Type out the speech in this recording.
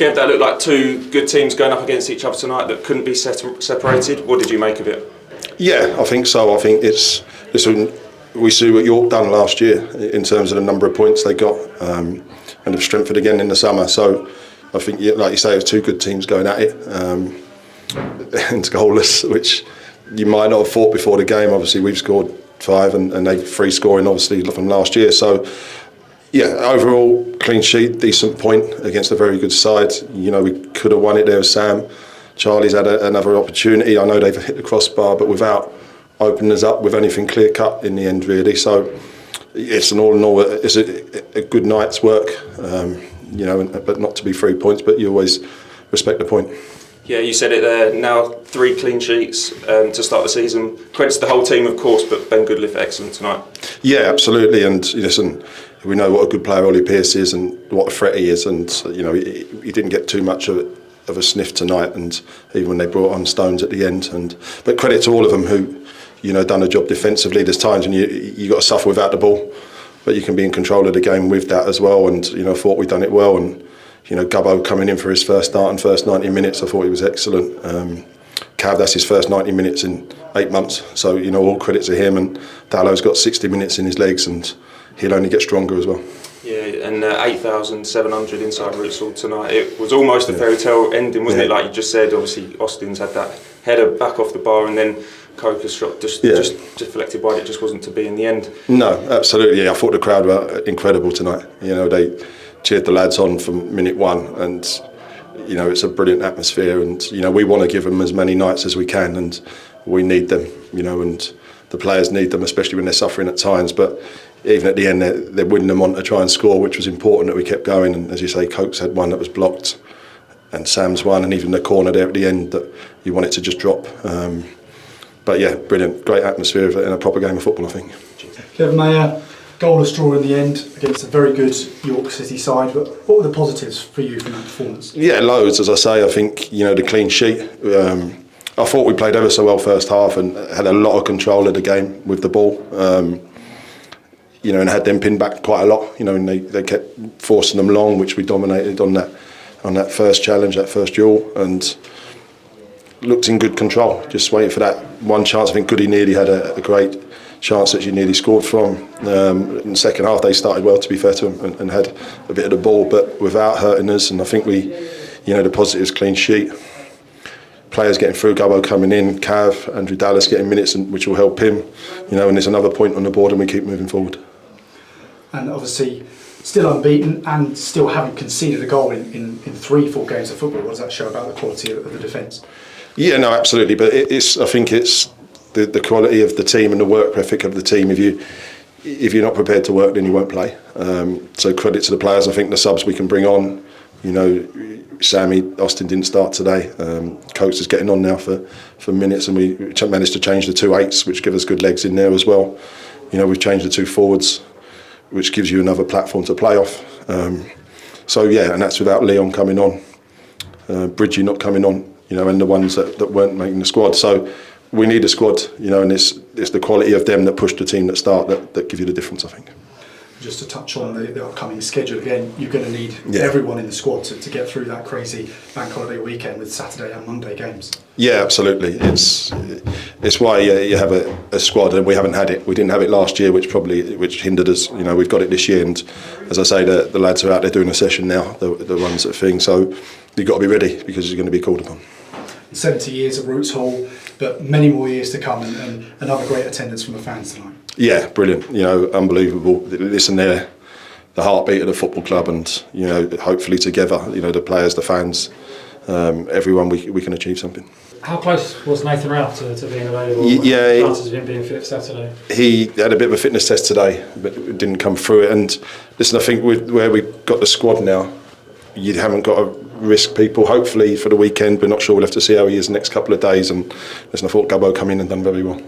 Kev, that looked like two good teams going up against each other tonight that couldn't be separated. What did you make of it? Yeah, I think so. I think we see what York done last year in terms of the number of points they got, and have strengthened again in the summer. So I think, like you say, it's two good teams going at it, and goalless, which you might not have thought before the game. Obviously, we've scored 5 and they 3 scoring, obviously, from last year. So, yeah, overall, clean sheet, decent point against a very good side. We could have won it there with Sam. Charlie's had another opportunity. I know they've hit the crossbar, but without opening us up with anything clear cut in the end, really. So it's an all in all, it's a good night's work, but not to be 3 points, but you always respect the point. Yeah, you said it there. Now 3 clean sheets to start the season. Credits to the whole team, of course, but Ben Goodliffe, excellent tonight. Yeah, absolutely. And listen, we know what a good player Ollie Pearce is and what a threat he is. And he didn't get too much of a sniff tonight. And even when they brought on Stones at the end. But credit to all of them who done a job defensively. There's times when you got to suffer without the ball, but you can be in control of the game with that as well. And I thought we'd done it well. And Gubbo coming in for his first start and first 90 minutes, I thought he was excellent. Cav, that's his first 90 minutes in 8 months. So, all credit to him. And Dallow's got 60 minutes in his legs and he'll only get stronger as well. Yeah, and 8,700 inside Rootsall tonight. It was almost a fairy tale ending, wasn't it? Like you just said, obviously Austin's had that header back off the bar and then Coker's shot just deflected wide. It just wasn't to be in the end. No, absolutely. I thought the crowd were incredible tonight. They cheered the lads on from minute one, and it's a brilliant atmosphere. And we want to give them as many nights as we can, and we need them. And the players need them, especially when they're suffering at times. But even at the end, they're winning them on to try and score, which was important that we kept going. And as you say, Cokes had one that was blocked, and Sam's one, and even the corner there at the end that you want it to just drop. But yeah, brilliant, great atmosphere in a proper game of football, I think. Kevin Maher, goalless draw in the end against a very good York City side. But what were the positives for you from that performance? Yeah, loads. As I say, I think the clean sheet. I thought we played ever so well first half and had a lot of control of the game with the ball. And had them pinned back quite a lot. And they kept forcing them long, which we dominated on that first challenge, that first duel, and looked in good control. Just waiting for that one chance. I think Goody nearly had a great chance that she nearly scored from. In the second half, they started well, to be fair to them, and had a bit of the ball, but without hurting us. And I think the positives, clean sheet. Players getting through, Gubbo coming in, Cav, Andrew Dallas getting minutes, which will help him. And there's another point on the board, and we keep moving forward. And obviously, still unbeaten and still haven't conceded a goal in 3 full games of football. What does that show about the quality of the defence? Yeah, no, absolutely. But I think it's the quality of the team and the work ethic of the team. If you're not prepared to work, then you won't play. So credit to the players. I think the subs we can bring on. Sammy Austin didn't start today. Coates is getting on now for minutes, and we managed to change the 2 8s, which give us good legs in there as well. We've changed the 2 forwards, which gives you another platform to play off. And that's without Leon coming on, Bridgie not coming on, and the ones that weren't making the squad. So we need a squad, and it's the quality of them that push the team that start that give you the difference, I think. Just to touch on the upcoming schedule again, you're going to need everyone in the squad to get through that crazy bank holiday weekend with Saturday and Monday games. Yeah, absolutely. It's why you have a squad, and we haven't had it. We didn't have it last year, which hindered us. We've got it this year, and as I say, the lads are out there doing a session now, the ones that thing. So you've got to be ready because you're going to be called upon. 70 years at Roots Hall, but many more years to come, and another great attendance from the fans tonight. Yeah, brilliant. Unbelievable. Listen, they're the heartbeat of the football club, and hopefully together, the players, the fans, everyone, we can achieve something. How close was Nathan Ralph to being available? Yeah, chances of him being fit for Saturday. He had a bit of a fitness test today, but it didn't come through it. And listen, I think where we've got the squad now, you haven't got to risk people. Hopefully for the weekend, we're not sure. We'll have to see how he is the next couple of days. And listen, I thought Gubbo come in and done very well.